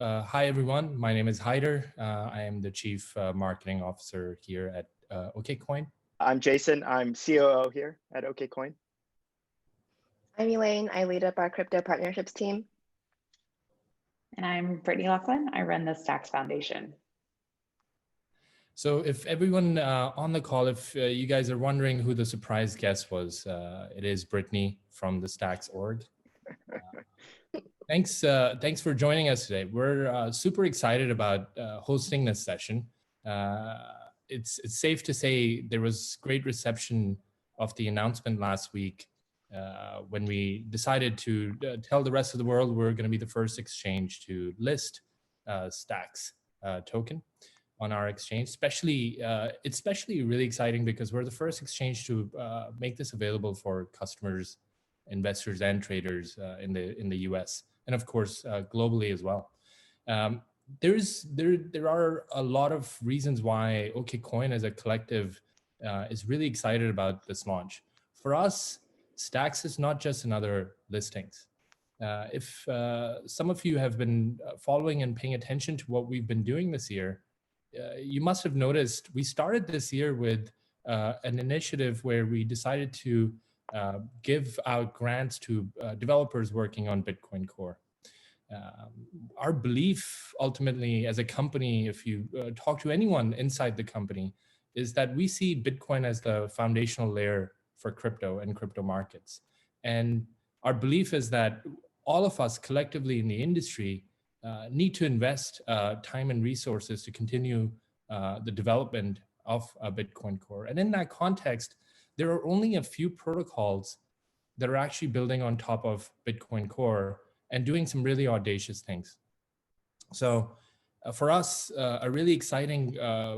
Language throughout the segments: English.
Hi, everyone. My name is Haider. I am the Chief Marketing Officer here at OKCoin. I'm Jason. I'm COO here at OKCoin. I'm Elaine. I lead up our crypto partnerships team. And I'm Brittany Laughlin. I run the STX Foundation. So if everyone on the call, if you guys are wondering who the surprise guest was, it is Brittany from the STX org. Thanks for joining us today. We're super excited about hosting this session. It's safe to say there was great reception of the announcement last week when we decided to tell the rest of the world we're going to be the first exchange to list STX token on our exchange. It's especially really exciting because we're the first exchange to make this available for customers, investors, and traders in the US, and of course globally as well. There are a lot of reasons why OKCoin as a collective is really excited about this launch. For us, STX is not just another listings. If some of you have been following and paying attention to what we've been doing this year, you must have noticed we started this year with an initiative where we decided to give out grants to developers working on Bitcoin Core. Our belief ultimately as a company, if you talk to anyone inside the company, is that we see Bitcoin as the foundational layer for crypto and crypto markets. And our belief is that all of us collectively in the industry need to invest time and resources to continue the development of Bitcoin Core. And in that context, there are only a few protocols that are actually building on top of Bitcoin Core and doing some really audacious things. So for us, a really exciting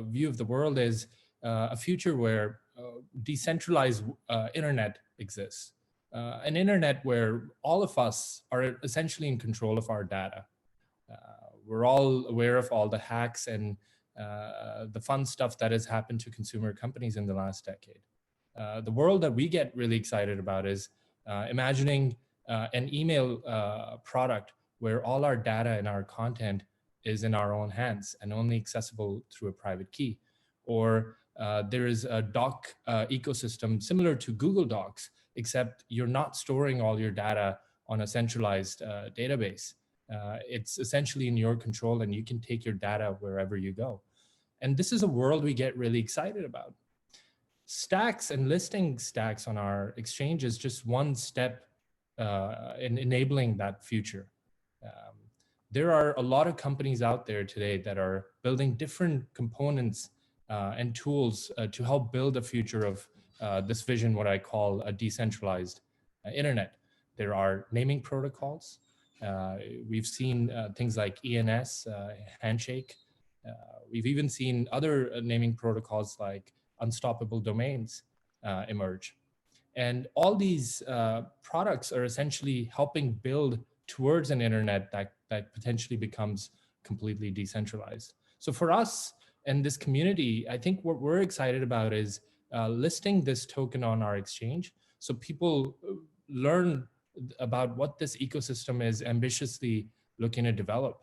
view of the world is a future where decentralized internet exists. An internet where all of us are essentially in control of our data. We're all aware of all the hacks and the fun stuff that has happened to consumer companies in the last decade. The world that we get really excited about is imagining an email product where all our data and our content is in our own hands and only accessible through a private key. Or there is a doc ecosystem similar to Google Docs, except you're not storing all your data on a centralized database. It's essentially in your control and you can take your data wherever you go. And this is a world we get really excited about. STX and listing STX on our exchange is just one step in enabling that future. There are a lot of companies out there today that are building different components and tools to help build a future of this vision, what I call a decentralized internet. There are naming protocols. We've seen things like ENS, Handshake. We've even seen other naming protocols like unstoppable domains emerge. And all these products are essentially helping build towards an internet that potentially becomes completely decentralized. So for us and this community, I think what we're excited about is listing this token on our exchange so people learn about what this ecosystem is ambitiously looking to develop.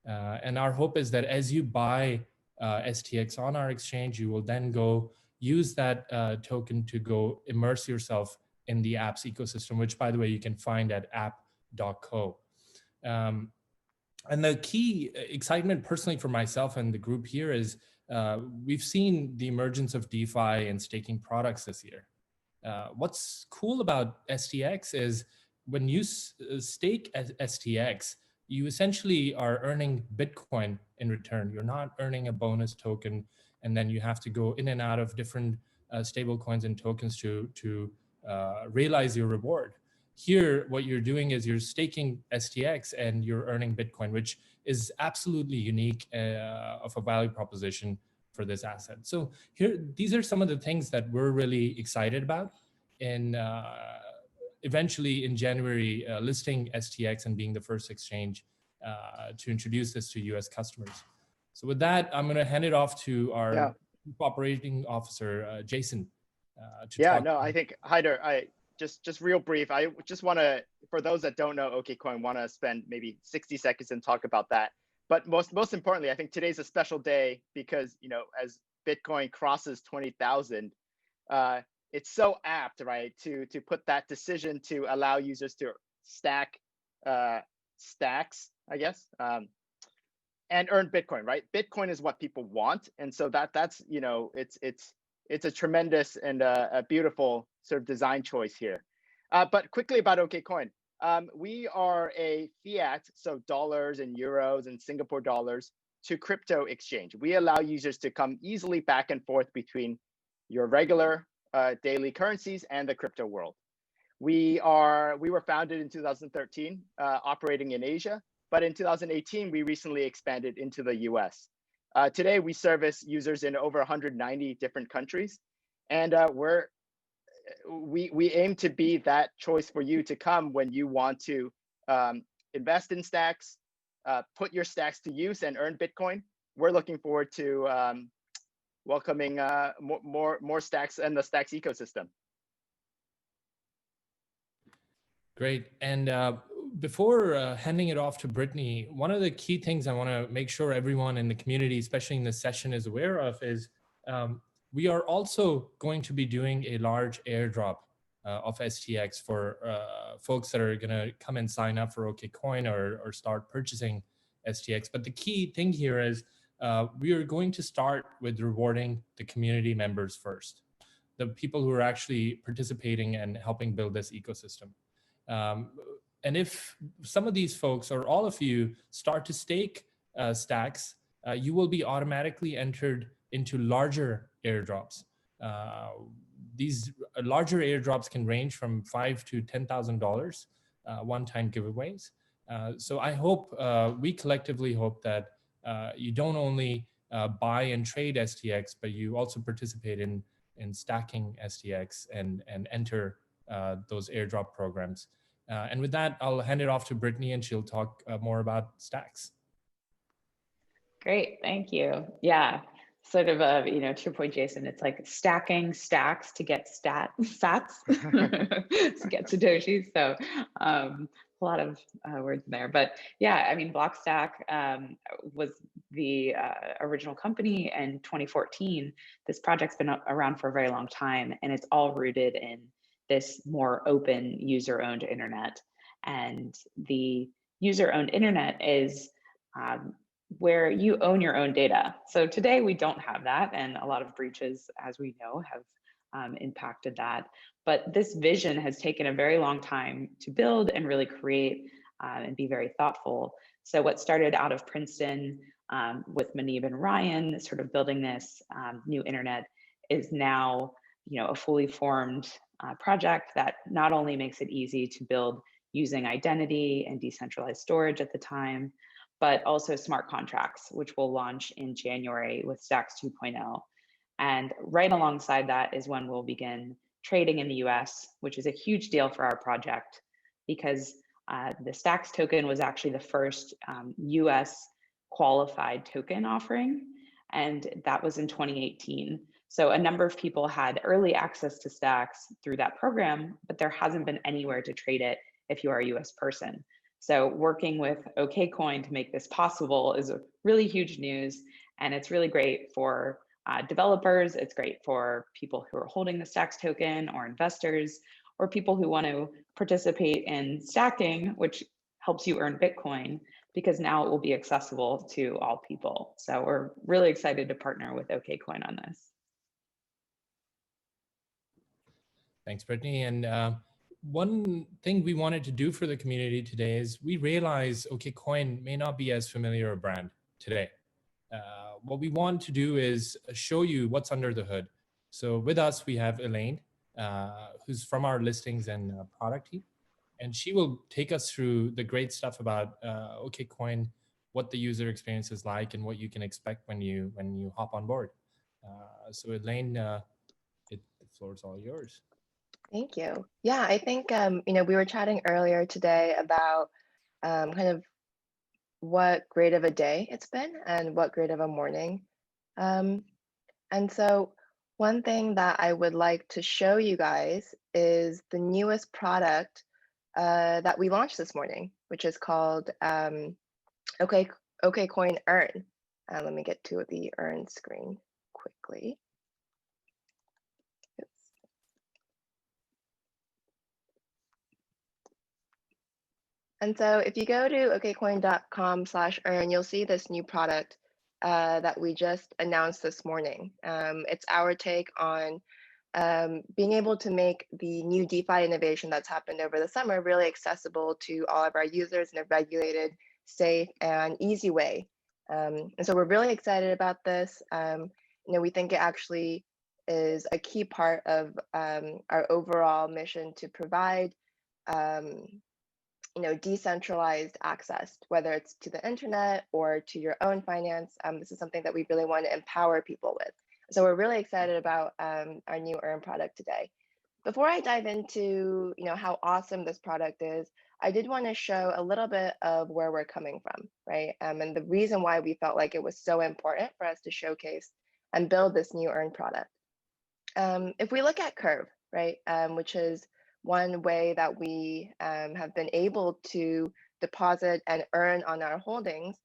And our hope is that as you buy STX on our exchange, you will then go use that token to go immerse yourself in the app's ecosystem, which by the way, you can find at app.co. And the key excitement personally for myself and the group here is we've seen the emergence of DeFi and staking products this year. What's cool about STX is when you stake STX, you essentially are earning Bitcoin in return. You're not earning a bonus token, and then you have to go in and out of different stable coins and tokens to realize your reward. Here, what you're doing is you're staking STX and you're earning Bitcoin, which is absolutely unique of a value proposition for this asset. So here, these are some of the things that we're really excited about in eventually in January listing STX and being the first exchange to introduce this to US customers. So with that, I'm going to hand it off to our Chief Operating Officer, Jason. I think Haider, just real brief. I just want to, for those that don't know OKCoin, want to spend maybe 60 seconds and talk about that. But most importantly, I think today's a special day because, you know, as Bitcoin crosses 20,000, it's so apt, right, to put that decision to allow users to stack stacks, I guess, and earn Bitcoin, right? Bitcoin is what people want, and so that's, you know, it's a tremendous and a beautiful sort of design choice here. But quickly about OKCoin. We are a fiat, so dollars and euros and Singapore dollars, to crypto exchange. We allow users to come easily back and forth between your regular daily currencies and the crypto world. We were founded in 2013, operating in Asia, but in 2018, we recently expanded into the US. Today, we service users in over 190 different countries, and we aim to be that choice for you to come when you want to invest in stacks, put your stacks to use and earn Bitcoin. We're looking forward to welcoming more stacks in the stacks ecosystem. Great. And before handing it off to Brittany, one of the key things I want to make sure everyone in the community, especially in this session, is aware of is we are also going to be doing a large airdrop of STX for folks that are going to come and sign up for OKCoin or start purchasing STX. But the key thing here is we are going to start with rewarding the community members first, the people who are actually participating and helping build this ecosystem. And if some of these folks or all of you start to stake stacks, you will be automatically entered into larger airdrops. These larger airdrops can range from $5,000 to $10,000 one-time giveaways. So I hope, we collectively hope that you don't only buy and trade STX, but you also participate in stacking STX and enter those airdrop programs. And with that, I'll hand it off to Brittany and she'll talk more about stacks. Great, thank you. Yeah, sort of a, you know, to your point, Jason, it's like stacking stacks to get sats, to get Satoshis. So a lot of words in there, but yeah, I mean, Blockstack was the original company in 2014. This project's been around for a very long time, and it's all rooted in this more open user-owned internet. And the user-owned internet is where you own your own data. So today we don't have that, and a lot of breaches, as we know, have impacted that. But this vision has taken a very long time to build and really create and be very thoughtful. So what started out of Princeton with Manib and Ryan, sort of building this new internet, is now, you know, a fully formed project that not only makes it easy to build using identity and decentralized storage at the time, but also smart contracts, which will launch in January with Stacks 2.0. And right alongside that is when we'll begin trading in the US, which is a huge deal for our project because the Stacks token was actually the first US qualified token offering, and that was in 2018. So a number of people had early access to Stacks through that program, but there hasn't been anywhere to trade it if you are a US person. So working with OKCoin to make this possible is a really huge news, and it's really great for developers. It's great for people who are holding the Stacks token or investors, or people who want to participate in stacking, which helps you earn Bitcoin, because now it will be accessible to all people. So we're really excited to partner with OKCoin on this. Thanks, Brittany. And one thing we wanted to do for the community today is we realize OKCoin may not be as familiar a brand today. What we want to do is show you what's under the hood. So with us, we have Elaine, who's from our listings and product team. And she will take us through the great stuff about OKCoin, what the user experience is like, and what you can expect when you hop on board. So Elaine, the floor is all yours. Thank you. Yeah, I think, you know, we were chatting earlier today about kind of what great of a day it's been and what great of a morning. And so one thing that I would like to show you guys is the newest product that we launched this morning, which is called OKCoin OKCoin Earn. Let me get to the Earn screen quickly. Oops. And so if you go to okcoin.com/earn, you'll see this new product that we just announced this morning. It's our take on being able to make the new DeFi innovation that's happened over the summer really accessible to all of our users in a regulated, safe, and easy way. And so we're really excited about this. We think it actually is a key part of our overall mission to provide decentralized access, whether it's to the internet or to your own finance. This is something that we really want to empower people with. So we're really excited about our new Earn product today. Before I dive into how awesome this product is, I did want to show a little bit of where we're coming from, right? And the reason why we felt like it was so important for us to showcase and build this new Earn product. If we look at Curve, right, which is one way that we have been able to deposit and earn on our holdings,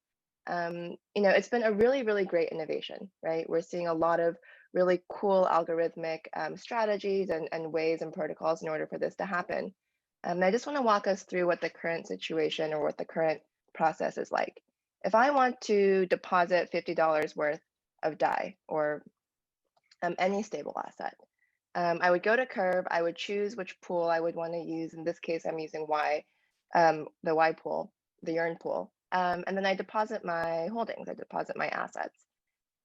it's been a really, really great innovation, right? We're seeing a lot of really cool algorithmic strategies and ways and protocols in order for this to happen. I just want to walk us through what the current situation or what the current process is like. If I want to deposit $50 worth of DAI or any stable asset, I would go to Curve, I would choose which pool I would want to use. In this case, I'm using Y, the Y pool, the Earn pool. And then I deposit my holdings, I deposit my assets.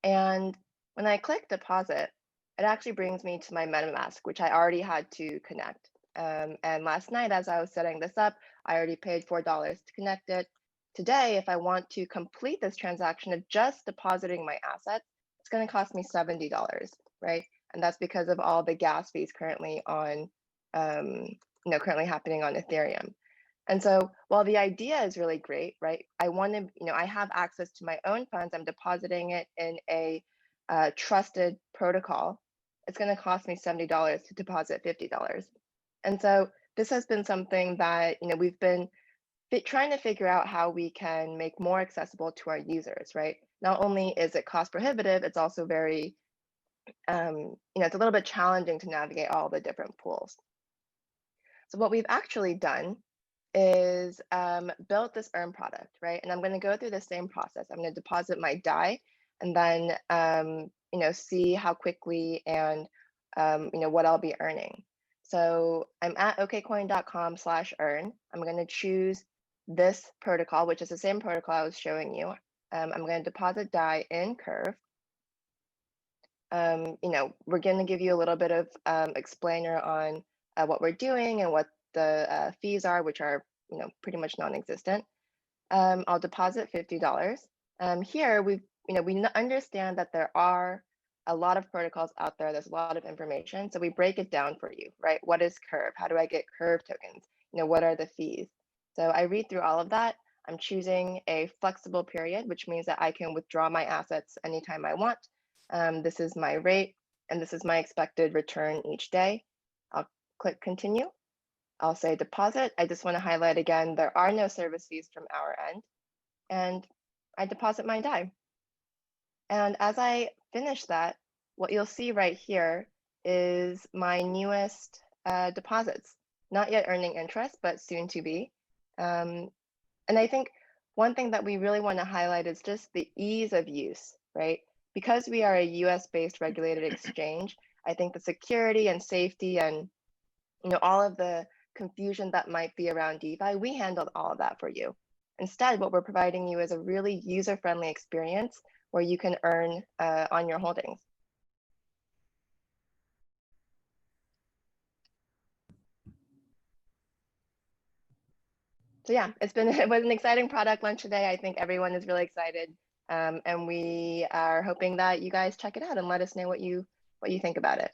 And when I click deposit, it actually brings me to my MetaMask, which I already had to connect. And last night, as I was setting this up, I already paid $4 to connect it. Today, if I want to complete this transaction of just depositing my assets, it's going to cost me $70, right? And that's because of all the gas fees currently on, currently happening on Ethereum. And so while the idea is really great, right? I want to, I have access to my own funds. I'm depositing it in a trusted protocol. It's going to cost me $70 to deposit $50. And so this has been something that, we've been trying to figure out how we can make more accessible to our users, right? Not only is it cost prohibitive, it's also very, it's a little bit challenging to navigate all the different pools. So what we've actually done is built this Earn product, right? And I'm going to go through the same process. I'm going to deposit my DAI and then, see how quickly and, what I'll be earning. So I'm at okcoin.com/earn. I'm going to choose this protocol, which is the same protocol I was showing you. I'm going to deposit DAI in Curve. We're going to give you a little bit of explainer on what we're doing and what the fees are, which are pretty much non-existent. I'll deposit $50. Here we understand that there are a lot of protocols out there. There's a lot of information, so we break it down for you, right? What is Curve? How do I get Curve tokens? What are the fees? So I read through all of that. I'm choosing a flexible period, which means that I can withdraw my assets anytime I want. This is my rate, and this is my expected return each day. I'll click continue. I'll say deposit. I just want to highlight again, there are no service fees from our end. And I deposit my DAI. And as I finish that, what you'll see right here is my newest deposits. Not yet earning interest, but soon to be. And I think one thing that we really want to highlight is just the ease of use, right? Because we are a US-based regulated exchange, I think the security and safety and all of the confusion that might be around DeFi, we handled all of that for you. Instead, what we're providing you is a really user-friendly experience where you can earn on your holdings. So yeah, it was an exciting product launch today. I think everyone is really excited, and we are hoping that you guys check it out and let us know what you think about it.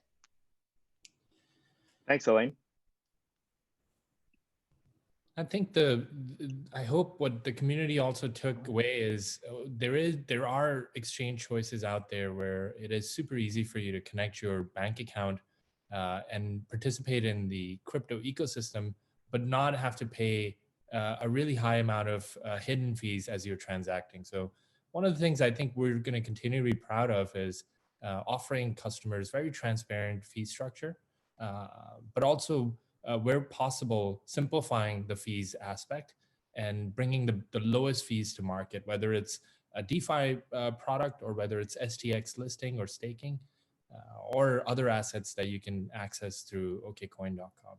Thanks, Elaine. I think I hope what the community also took away is there are exchange choices out there where it is super easy for you to connect your bank account and participate in the crypto ecosystem, but not have to pay a really high amount of hidden fees as you're transacting. So one of the things I think we're going to continue to be proud of is offering customers very transparent fee structure, but also where possible, simplifying the fees aspect and bringing the lowest fees to market, whether it's a DeFi product or whether it's STX listing or staking or other assets that you can access through okcoin.com.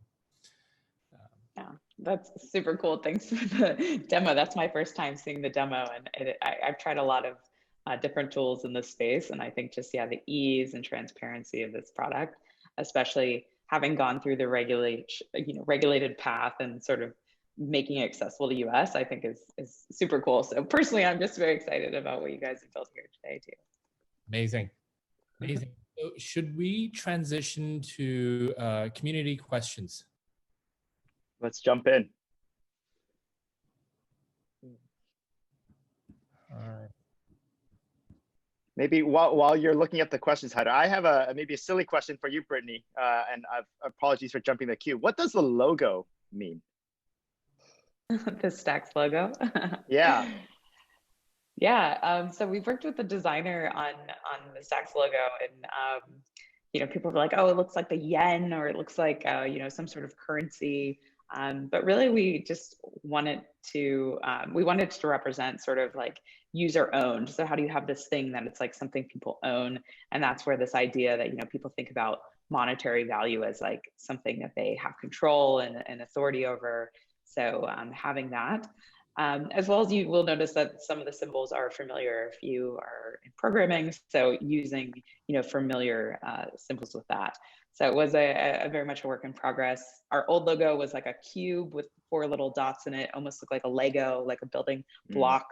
Yeah, that's super cool. Thanks for the demo. That's my first time seeing the demo, and I've tried a lot of different tools in this space, and I think just the ease and transparency of this product, especially having gone through the regulated path and sort of making it accessible to US, I think is super cool. So personally, I'm just very excited about what you guys have built here today too. Amazing, amazing. So should we transition to community questions? Let's jump in. All right. Maybe while you're looking up the questions, Haider, I have maybe a silly question for you, Brittany, and apologies for jumping the queue. What does the logo mean? The Stacks logo? Yeah. Yeah, so we've worked with the designer on the Stacks logo, and people were like, oh, it looks like the yen, or it looks like some sort of currency. But really, we just wanted to represent sort of like user owned. So how do you have this thing that it's like something people own? And that's where this idea that, people think about monetary value as like something that they have control and authority over. So having that, as well as you will notice that some of the symbols are familiar if you are in programming. So using, familiar symbols with that. So it was a very much a work in progress. Our old logo was like a cube with 4 little dots in it, almost looked like a Lego, like a building block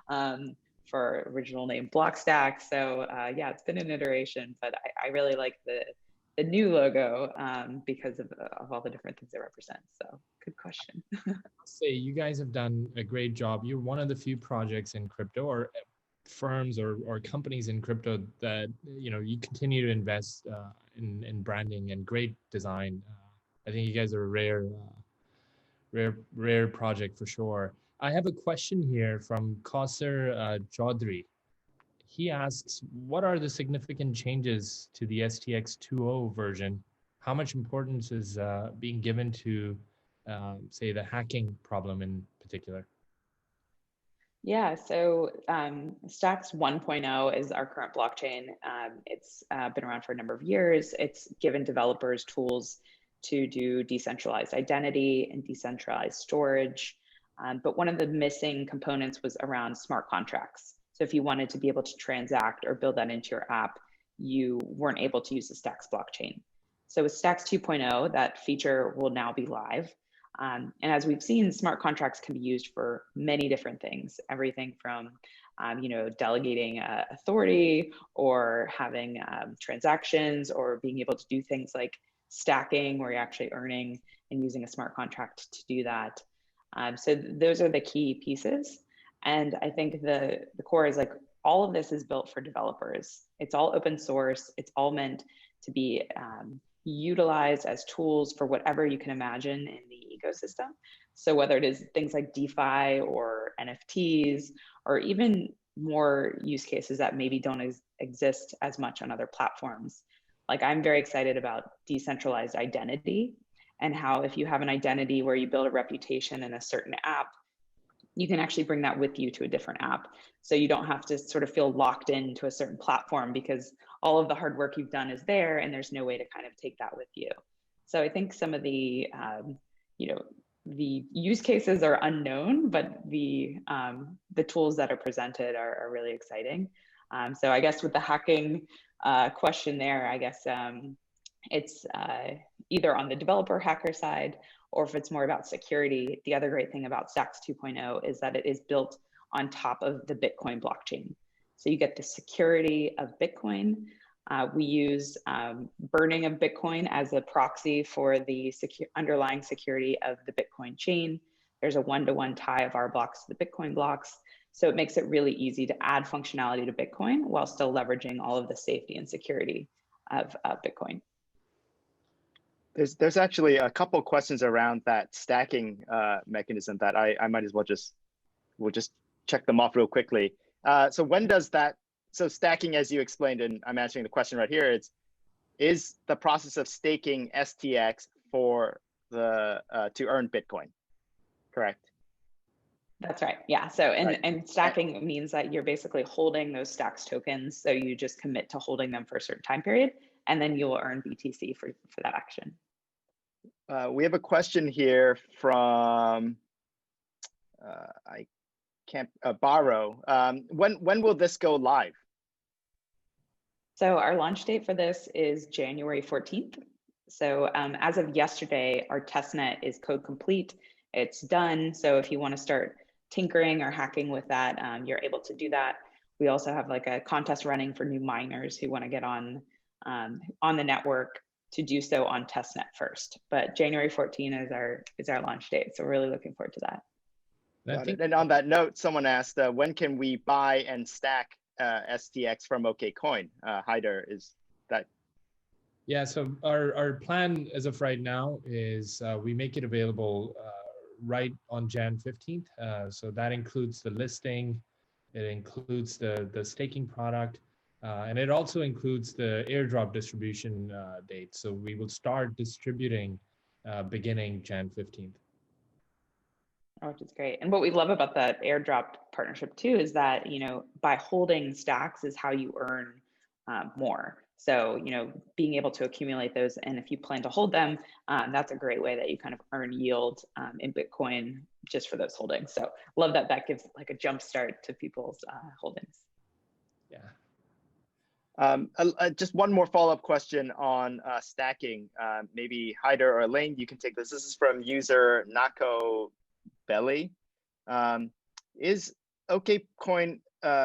for original name Blockstack. So yeah, it's been an iteration, but I really like the new logo because of all the different things it represents. So good question. I'll say you guys have done a great job. You're one of the few projects in crypto or firms or companies in crypto that you continue to invest in branding and great design. I think you guys are a rare project for sure. I have a question here from Kausar Chaudhry. He asks, what are the significant changes to the STX 2.0 version? How much importance is being given to, say, the hacking problem in particular? Yeah, so Stacks 1.0 is our current blockchain. It's been around for a number of years. It's given developers tools to do decentralized identity and decentralized storage. But one of the missing components was around smart contracts. So if you wanted to be able to transact or build that into your app, you weren't able to use the Stacks blockchain. So with Stacks 2.0, that feature will now be live. And as we've seen, smart contracts can be used for many different things, everything from delegating authority or having transactions or being able to do things like stacking where you're actually earning and using a smart contract to do that. So those are the key pieces. And I think the core is like all of this is built for developers. It's all open source. It's all meant to be utilized as tools for whatever you can imagine in the ecosystem. So whether it is things like DeFi or NFTs, or even more use cases that maybe don't exist as much on other platforms. Like I'm very excited about decentralized identity and how if you have an identity where you build a reputation in a certain app, you can actually bring that with you to a different app. So you don't have to sort of feel locked into a certain platform because all of the hard work you've done is there and there's no way to kind of take that with you. So I think some of the, the use cases are unknown, but the tools that are presented are really exciting. So I guess with the hacking question there, I guess it's either on the developer hacker side, or if it's more about security. The other great thing about Stacks 2.0 is that it is built on top of the Bitcoin blockchain. So you get the security of Bitcoin. We use burning of Bitcoin as a proxy for the underlying security of the Bitcoin chain. There's a one-to-one tie of our blocks to the Bitcoin blocks. So it makes it really easy to add functionality to Bitcoin while still leveraging all of the safety and security of Bitcoin. There's actually a couple questions around that stacking mechanism that I might as well we'll just check them off real quickly. So when does that, so stacking, as you explained, and I'm answering the question right here, is the process of staking STX for the to earn Bitcoin, correct? That's right. Yeah. So and stacking means that you're basically holding those stacks tokens. So you just commit to holding them for a certain time period, and then you will earn BTC for that action. We have a question here from I can't borrow. When will this go live? So our launch date for this is January 14th. So as of yesterday, our testnet is code complete. It's done. So if you want to start tinkering or hacking with that, you're able to do that. We also have like a contest running for new miners who want to get on the network to do so on testnet first. But January 14 is our launch date. So we're really looking forward to that. And on that note, someone asked, when can we buy and stack STX from OKCoin? Haider, is that? Yeah, so our plan as of right now is we make it available right on Jan 15th. So that includes the listing, it includes the staking product, and it also includes the airdrop distribution date. So we will start distributing beginning Jan 15th. Oh, which is great. And what we love about that airdrop partnership too is that, you know, by holding stacks is how you earn more. So, you know, being able to accumulate those, and if you plan to hold them, that's a great way that you kind of earn yield in Bitcoin just for those holdings. So love that that gives like a jump start to people's holdings. Yeah. Just one more follow-up question on stacking. Maybe Haider or Elaine, you can take this. This is from user Nako Belly. Is OKCoin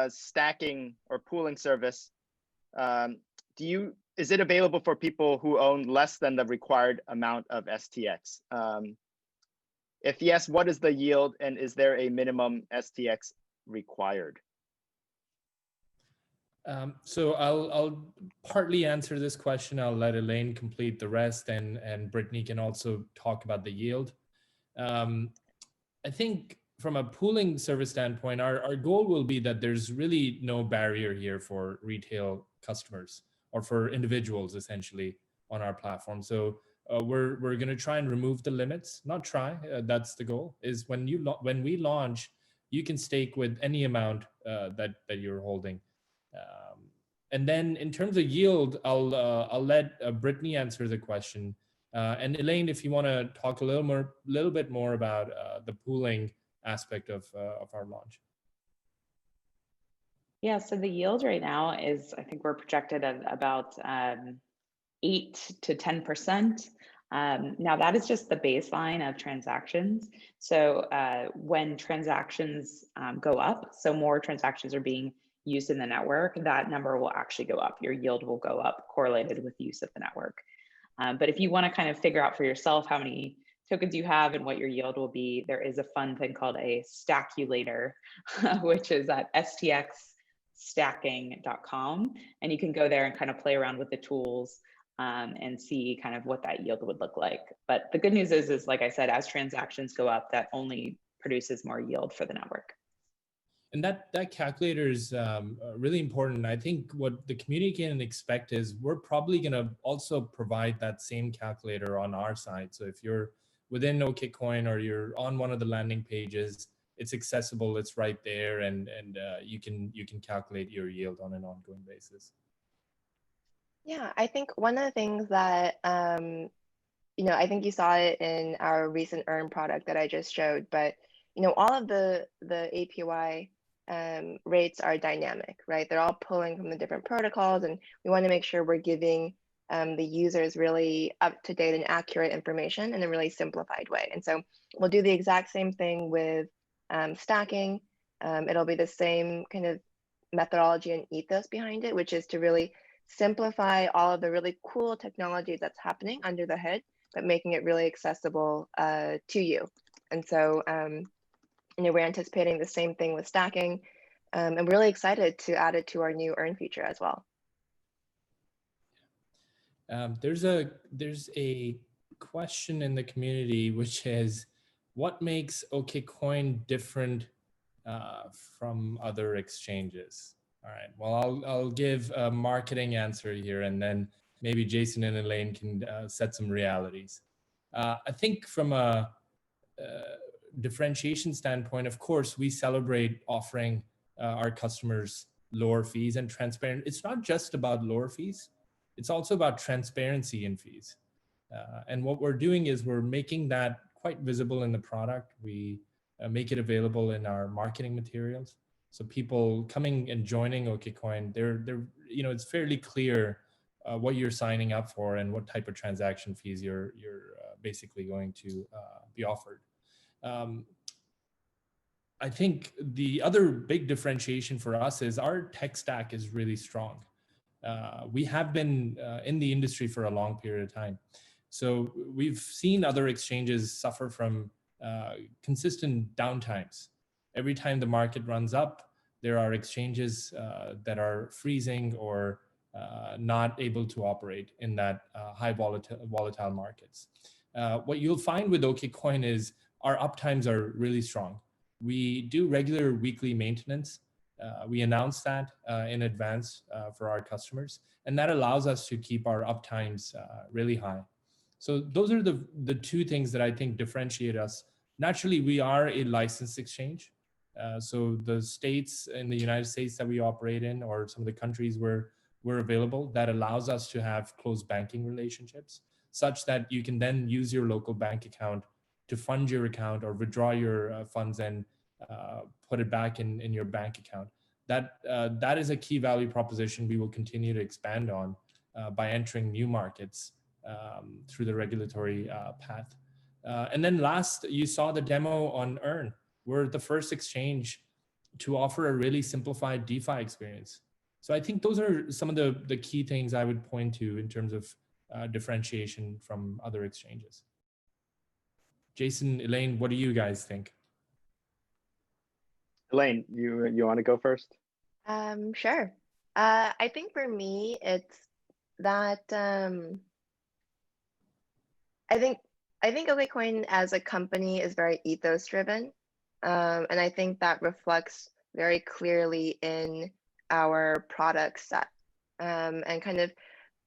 stacking or pooling service, is it available for people who own less than the required amount of STX? If yes, what is the yield, and is there a minimum STX required? So I'll partly answer this question. I'll let Elaine complete the rest, and Brittany can also talk about the yield. I think from a pooling service standpoint, our goal will be that there's really no barrier here for retail customers or for individuals essentially on our platform. So we're going to try and remove the limits, not try, that's the goal, is when we launch, you can stake with any amount that you're holding. And then in terms of yield, I'll let Brittany answer the question. And Elaine, if you want to talk a little bit more about the pooling aspect of our launch. Yeah, so the yield right now is, I think we're projected at about 8 to 10%. Now that is just the baseline of transactions. So when transactions go up, so more transactions are being used in the network, that number will actually go up. Your yield will go up correlated with use of the network. But if you want to kind of figure out for yourself how many tokens you have and what your yield will be, there is a fun thing called a stackulator, which is at stxstacking.com. And you can go there and kind of play around with the tools and see kind of what that yield would look like. But the good news is like I said, as transactions go up, that only produces more yield for the network. And that calculator is really important. I think what the community can expect is we're probably going to also provide that same calculator on our side. So if you're within OKCoin or you're on one of the landing pages, it's accessible, it's right there, and you can calculate your yield on an ongoing basis. Yeah, I think one of the things that you know, I think you saw it in our recent Earn product that I just showed, but you know, all of the APY rates are dynamic, right? They're all pulling from the different protocols, and we want to make sure we're giving the users really up-to-date and accurate information in a really simplified way. And so we'll do the exact same thing with stacking. It'll be the same kind of methodology and ethos behind it, which is to really simplify all of the really cool technology that's happening under the hood, but making it really accessible to you. And so you know, we're anticipating the same thing with stacking, and we're really excited to add it to our new Earn feature as well. There's a question in the community, which is, what makes OKCoin different from other exchanges? All right, well, I'll give a marketing answer here, and then maybe Jason and Elaine can set some realities. I think from a differentiation standpoint, of course, we celebrate offering our customers lower fees and transparent. It's not just about lower fees, it's also about transparency in fees. And what we're doing is we're making that quite visible in the product. We make it available in our marketing materials. So people coming and joining OKCoin, they're it's fairly clear what you're signing up for and what type of transaction fees you're basically going to be offered. I think the other big differentiation for us is our tech stack is really strong. We have been in the industry for a long period of time. So we've seen other exchanges suffer from consistent downtimes. Every time the market runs up, there are exchanges that are freezing or not able to operate in that high volatile markets. What you'll find with OKCoin is our uptimes are really strong. We do regular weekly maintenance. We announce that in advance for our customers, and that allows us to keep our uptimes really high. So those are the two things that I think differentiate us. Naturally, we are a licensed exchange. So the states in the United States that we operate in, or some of the countries where we're available, that allows us to have close banking relationships, such that you can then use your local bank account to fund your account or withdraw your funds and put it back in your bank account. That is a key value proposition we will continue to expand on by entering new markets through the regulatory path. And then last, you saw the demo on Earn. We're the first exchange to offer a really simplified DeFi experience. So I think those are some of the key things I would point to in terms of differentiation from other exchanges. Jason, Elaine, what do you guys think? Elaine, you want to go first? Sure. I think for me, it's that I think OKCoin as a company is very ethos driven. And I think that reflects very clearly in our product set. And kind of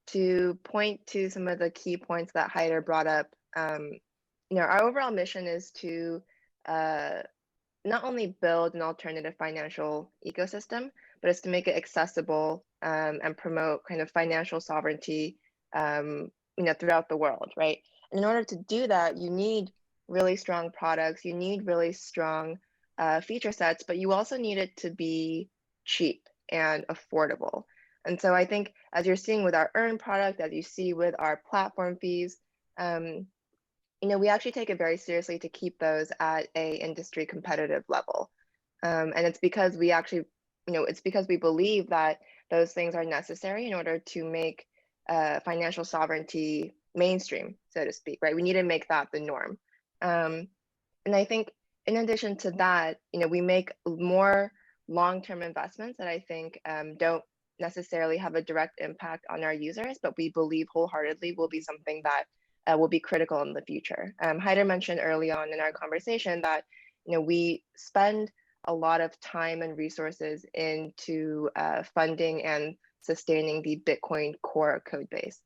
to point to some of the key points that Haider brought up, our overall mission is to not only build an alternative financial ecosystem, but it's to make it accessible and promote kind of financial sovereignty, throughout the world, right? And in order to do that, you need really strong products, you need really strong feature sets, but you also need it to be cheap and affordable. And so I think as you're seeing with our Earn product, as you see with our platform fees, we actually take it very seriously to keep those at a industry competitive level. And it's because we actually, it's because we believe that those things are necessary in order to make financial sovereignty mainstream, so to speak, right? We need to make that the norm. And I think in addition to that, we make more long-term investments that I think don't necessarily have a direct impact on our users, but we believe wholeheartedly will be something that will be critical in the future. Haider mentioned early on in our conversation that we spend a lot of time and resources into funding and sustaining the Bitcoin core code base.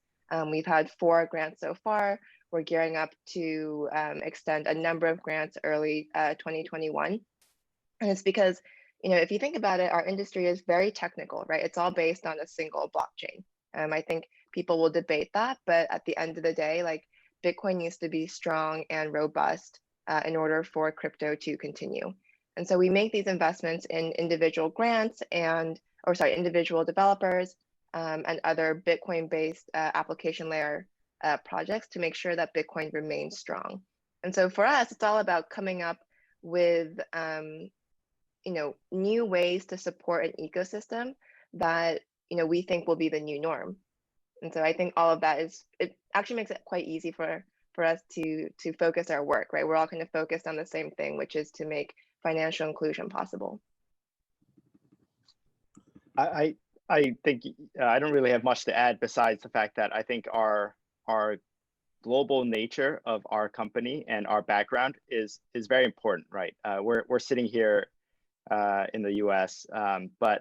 We've had 4 grants so far. We're gearing up to extend a number of grants early 2021. And it's because, if you think about it, our industry is very technical, right? It's all based on a single blockchain. I think people will debate that, but at the end of the day, like Bitcoin needs to be strong and robust in order for crypto to continue. And so we make these investments in individual grants individual developers and other Bitcoin-based application layer projects to make sure that Bitcoin remains strong. And so for us, it's all about coming up with new ways to support an ecosystem that we think will be the new norm. And so I think all of that it actually makes it quite easy for us to focus our work, right? We're all kind of focused on the same thing, which is to make financial inclusion possible. I think I don't really have much to add besides the fact that I think our global nature of our company and our background is very important, right? We're sitting here in the US, but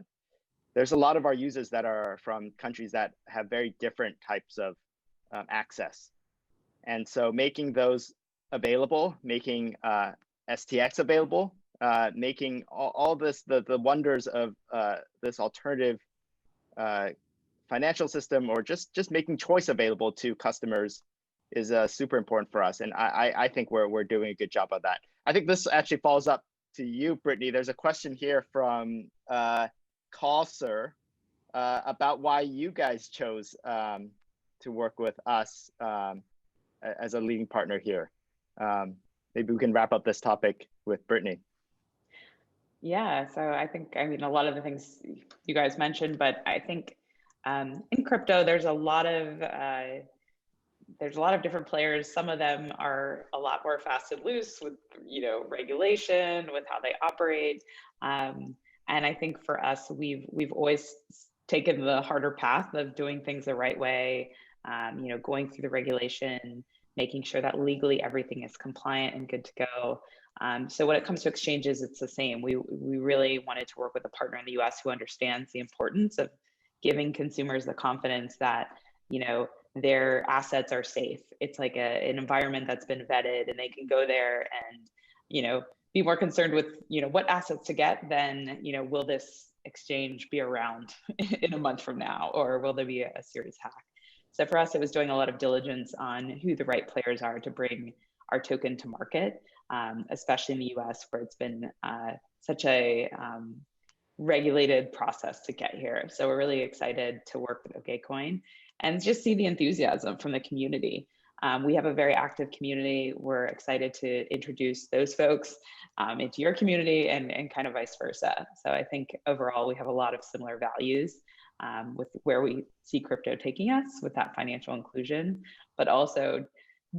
there's a lot of our users that are from countries that have very different types of access. And so making those available, making STX available, making all this, the wonders of this alternative financial system, or just making choice available to customers is super important for us. And I think we're doing a good job of that. I think this actually follows up to you, Brittany. There's a question here from Calser about why you guys chose to work with us as a leading partner here. Maybe we can wrap up this topic with Brittany. Yeah, so I think, I mean, a lot of the things you guys mentioned, but I think in crypto, there's a lot of different players. Some of them are a lot more fast and loose with, you know, regulation, with how they operate. And I think for us, we've always taken the harder path of doing things the right way, you know, going through the regulation, making sure that legally everything is compliant and good to go. So when it comes to exchanges, it's the same. We really wanted to work with a partner in the US who understands the importance of giving consumers the confidence that, you know, their assets are safe. It's like an environment that's been vetted, and they can go there and, you know, be more concerned with, you know, what assets to get than, you know, will this exchange be around in a month from now, or will there be a serious hack? So for us, it was doing a lot of diligence on who the right players are to bring our token to market, especially in the US, where it's been such a regulated process to get here. So we're really excited to work with OKCoin and just see the enthusiasm from the community. We have a very active community. We're excited to introduce those folks into your community and kind of vice versa. So I think overall, we have a lot of similar values with where we see crypto taking us with that financial inclusion, but also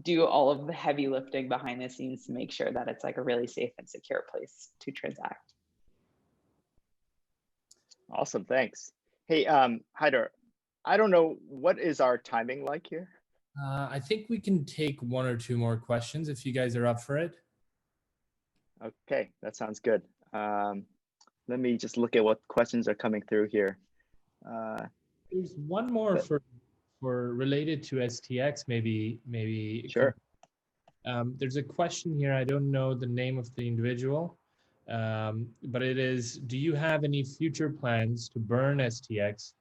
do all of the heavy lifting behind the scenes to make sure that it's like a really safe and secure place to transact. Awesome, thanks. Hey, Haider, I don't know, what is our timing like here? I think we can take one or two more questions if you guys are up for it. Okay, that sounds good. Let me just look at what questions are coming through here. There's one more for related to STX, maybe. Sure. There's a question here. I don't know the name of the individual, but it is, do you have any future plans to burn STX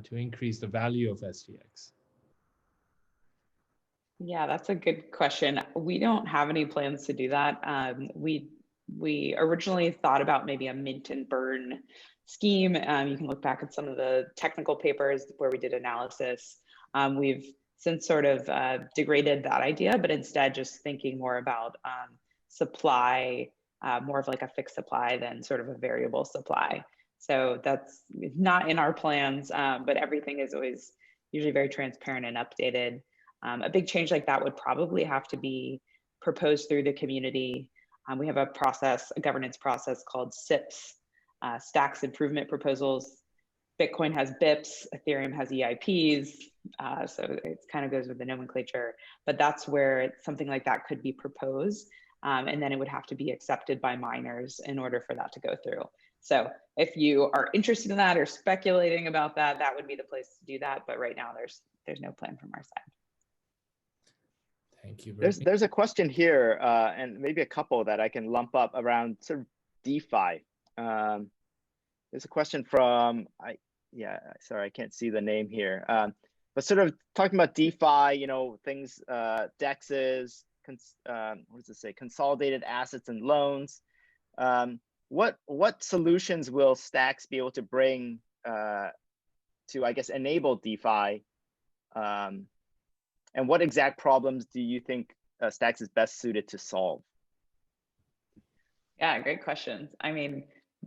to increase the value of STX? Yeah, that's a good question. We don't have any plans to do that. We originally thought about maybe a mint and burn scheme. You can look back at some of the technical papers where we did analysis. We've since sort of degraded that idea, but instead just thinking more about supply, more of like a fixed supply than sort of a variable supply. So that's not in our plans, but everything is always usually very transparent and updated. A big change like that would probably have to be proposed through the community. We have a process, a governance process called SIPs, Stacks Improvement Proposals. Bitcoin has BIPs, Ethereum has EIPs, so it kind of goes with the nomenclature, but that's where something like that could be proposed, and then it would have to be accepted by miners in order for that to go through. So if you are interested in that or speculating about that, that would be the place to do that, but right now there's no plan from our side. Thank you. There's a question here, and maybe a couple that I can lump up around sort of DeFi. There's a question from, sorry, I can't see the name here, but sort of talking about DeFi, you know, things, DEXs, what does it say, consolidated assets and loans. What solutions will Stacks be able to bring to, I guess, enable DeFi? And what exact problems do you think Stacks is best suited to solve? Yeah, great questions. I mean,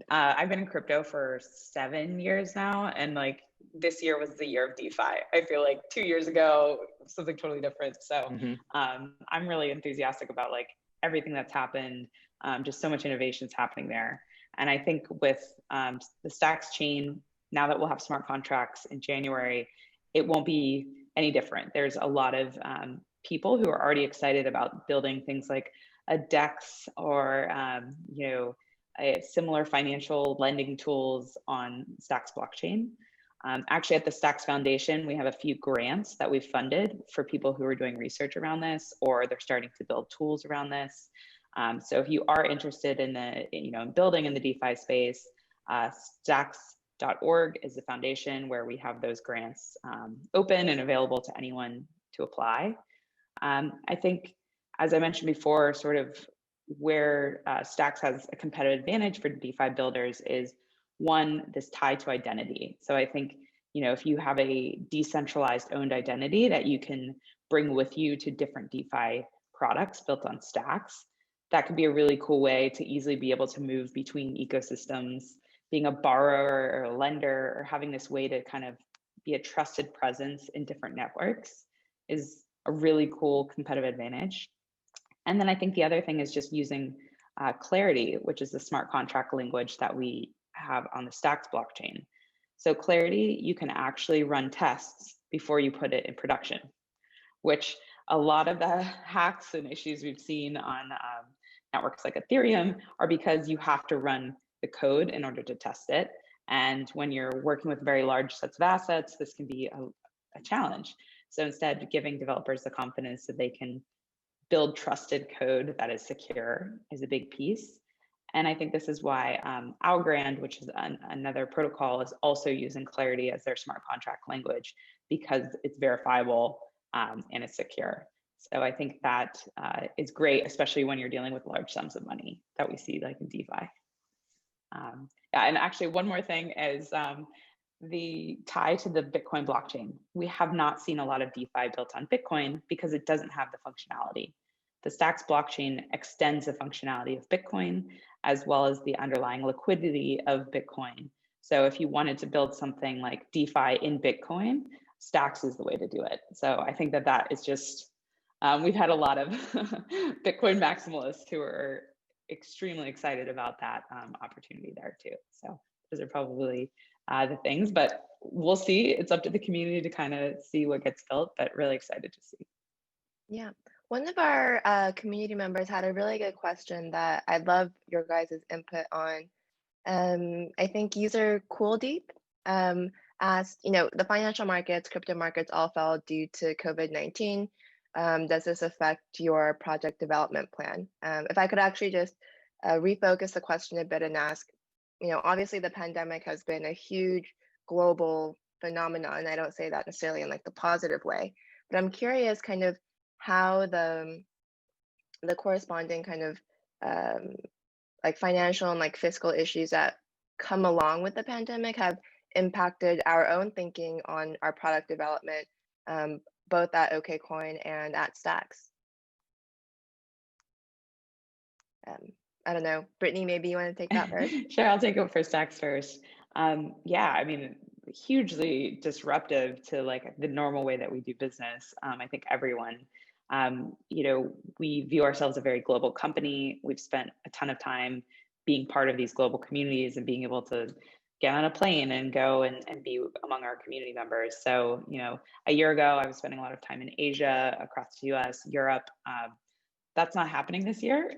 I've been in crypto for 7 years now, and like this year was the year of DeFi. I feel like 2 years ago, something totally different. So I'm really enthusiastic about like everything that's happened. Just so much innovation is happening there. And I think with the Stacks chain, now that we'll have smart contracts in January, it won't be any different. There's a lot of people who are already excited about building things like a DEX or a similar financial lending tools on Stacks blockchain. Actually, at the Stacks Foundation, we have a few grants that we've funded for people who are doing research around this, or they're starting to build tools around this. So if you are interested in building in the DeFi space, stacks.org is the foundation where we have those grants open and available to anyone to apply. I think, as I mentioned before, sort of where Stacks has a competitive advantage for DeFi builders is one, this tie to identity. So I think, if you have a decentralized owned identity that you can bring with you to different DeFi products built on Stacks, that could be a really cool way to easily be able to move between ecosystems, being a borrower or a lender, or having this way to kind of be a trusted presence in different networks is a really cool competitive advantage. And then I think the other thing is just using Clarity, which is the smart contract language that we have on the Stacks blockchain. So Clarity, you can actually run tests before you put it in production, which a lot of the hacks and issues we've seen on networks like Ethereum are because you have to run the code in order to test it. And when you're working with very large sets of assets, this can be a challenge. So instead, giving developers the confidence that they can build trusted code that is secure is a big piece. And I think this is why Algorand, which is another protocol, is also using Clarity as their smart contract language because it's verifiable and it's secure. So I think that is great, especially when you're dealing with large sums of money that we see like in DeFi. Yeah, and actually one more thing is the tie to the Bitcoin blockchain. We have not seen a lot of DeFi built on Bitcoin because it doesn't have the functionality. The Stacks blockchain extends the functionality of Bitcoin as well as the underlying liquidity of Bitcoin. So if you wanted to build something like DeFi in Bitcoin, Stacks is the way to do it. So I think that is just, we've had a lot of Bitcoin maximalists who are extremely excited about that opportunity there too. So those are probably the things, but we'll see. It's up to the community to kind of see what gets built, but really excited to see. Yeah. One of our community members had a really good question that I'd love your guys' input on. I think user CoolDeep asked, the financial markets, crypto markets all fell due to COVID-19. Does this affect your project development plan? If I could actually just refocus the question a bit and ask, obviously the pandemic has been a huge global phenomenon, and I don't say that necessarily in like the positive way, but I'm curious kind of how the corresponding kind of like financial and like fiscal issues that come along with the pandemic have impacted our own thinking on our product development, both at OKCoin and at Stacks. I don't know, Brittany, maybe you want to take that first? Sure, I'll take it for Stacks first. Yeah, I mean, hugely disruptive to like the normal way that we do business. I think everyone, we view ourselves as a very global company. We've spent a ton of time being part of these global communities and being able to get on a plane and go and be among our community members. So, a year ago, I was spending a lot of time in Asia, across the US, Europe. That's not happening this year,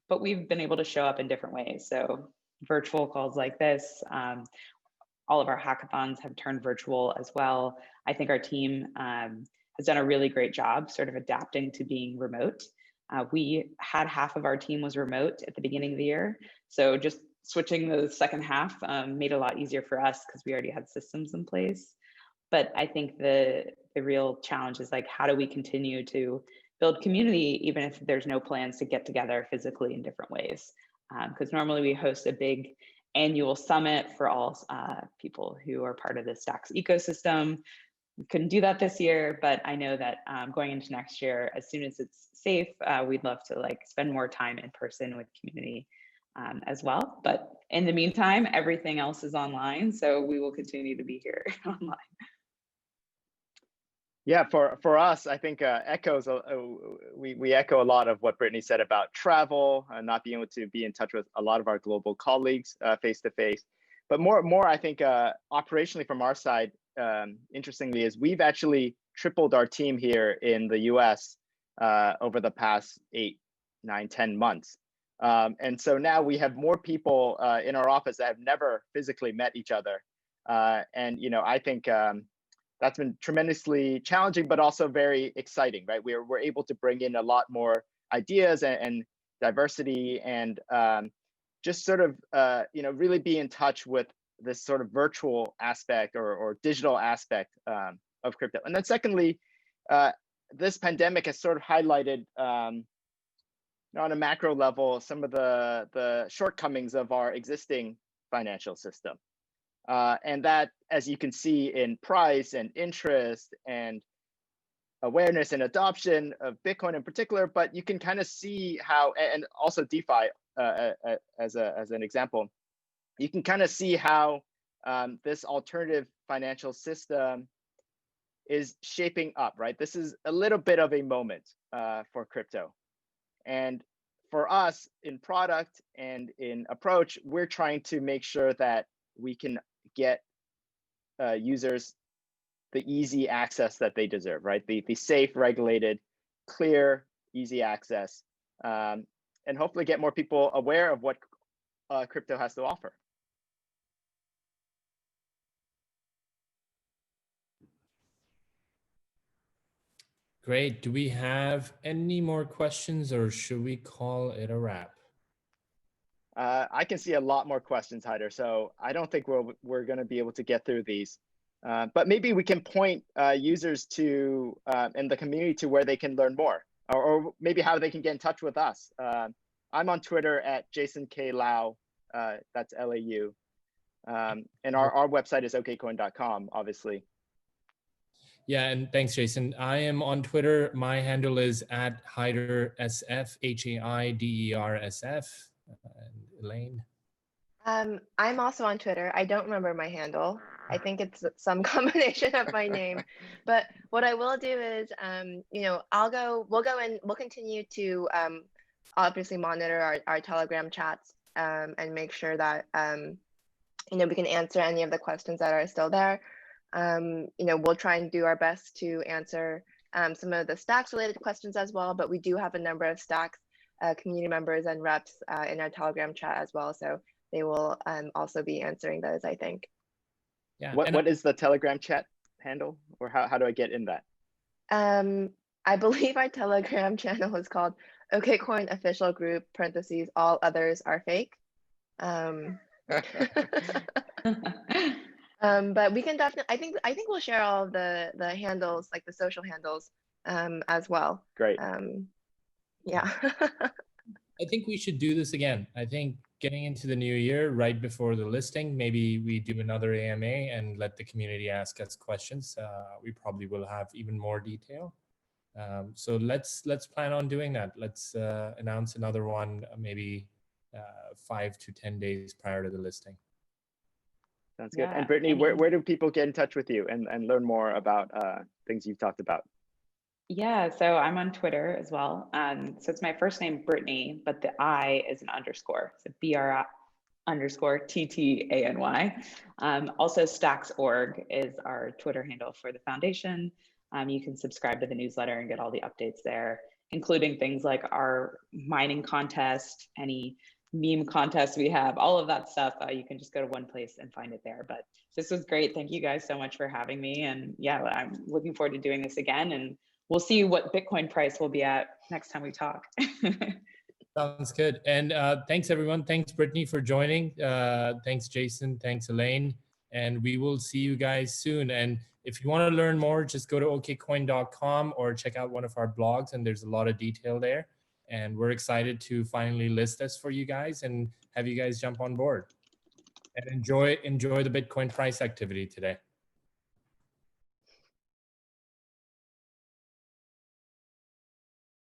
but we've been able to show up in different ways. So virtual calls like this, all of our hackathons have turned virtual as well. I think our team has done a really great job sort of adapting to being remote. We had half of our team was remote at the beginning of the year. So just switching the second half made it a lot easier for us because we already had systems in place. But I think the real challenge is like, how do we continue to build community, even if there's no plans to get together physically in different ways? Because normally we host a big annual summit for all people who are part of the Stacks ecosystem. We couldn't do that this year, but I know that going into next year, as soon as it's safe, we'd love to like spend more time in person with community as well. But in the meantime, everything else is online, so we will continue to be here online. Yeah, for us, I think echoes. We echo a lot of what Brittany said about travel and not being able to be in touch with a lot of our global colleagues face to face. But more, I think operationally from our side, interestingly, is we've actually tripled our team here in the US over the past 8, 9, 10 months. And so now we have more people in our office that have never physically met each other. And I think that's been tremendously challenging, but also very exciting, right? We're able to bring in a lot more ideas and diversity, and just sort of really be in touch with this sort of virtual aspect or digital aspect of crypto. And then secondly, this pandemic has sort of highlighted on a macro level some of the shortcomings of our existing financial system. And that, as you can see in price and interest and awareness and adoption of Bitcoin in particular, but you can kind of see how, and also DeFi as an example, you can kind of see how this alternative financial system is shaping up, right? This is a little bit of a moment for crypto. And for us in product and in approach, we're trying to make sure that we can get users the easy access that they deserve, right? The safe, regulated, clear, easy access, and hopefully get more people aware of what crypto has to offer. Great. Do we have any more questions, or should we call it a wrap? I can see a lot more questions, Haider, so I don't think we're going to be able to get through these. But maybe we can point users to in the community to where they can learn more, or maybe how they can get in touch with us. I'm on Twitter at Jason K. Lau, that's Lau. And our website is okcoin.com, obviously. Yeah, and thanks, Jason. I am on Twitter. My handle is at Haider SF, HAIDERSF. And Elaine? I'm also on Twitter. I don't remember my handle. I think it's some combination of my name. But what I will do is, we'll continue to obviously monitor our Telegram chats and make sure that, we can answer any of the questions that are still there. We'll try and do our best to answer some of the Stacks related questions as well, but we do have a number of Stacks community members and reps in our Telegram chat as well. So they will also be answering those, I think. Yeah. What is the Telegram chat handle, or how do I get in that? I believe our Telegram channel is called OKCoin Official Group, parentheses, all others are fake. But we can definitely, I think we'll share all of the handles, like the social handles as well. Great. Yeah. I think we should do this again. I think getting into the new year, right before the listing, maybe we do another AMA and let the community ask us questions. We probably will have even more detail. So let's plan on doing that. Let's announce another one maybe 5 to 10 days prior to the listing. Sounds good. Yeah, and Brittany, where do people get in touch with you and learn more about things you've talked about? Yeah, so I'm on Twitter as well. So it's my first name, Brittany, but the I is an underscore. So BR_TTANY. Also, Stacks.org is our Twitter handle for the foundation. You can subscribe to the newsletter and get all the updates there, including things like our mining contest, any meme contests we have, all of that stuff. You can just go to one place and find it there. But this was great. Thank you guys so much for having me. And yeah, I'm looking forward to doing this again. And we'll see what Bitcoin price will be at next time we talk. Sounds good. And thanks, everyone. Thanks, Brittany, for joining. Thanks, Jason. Thanks, Elaine. And we will see you guys soon. And if you want to learn more, just go to okcoin.com or check out one of our blogs. And there's a lot of detail there. And we're excited to finally list this for you guys and have you guys jump on board. And enjoy the Bitcoin price activity today.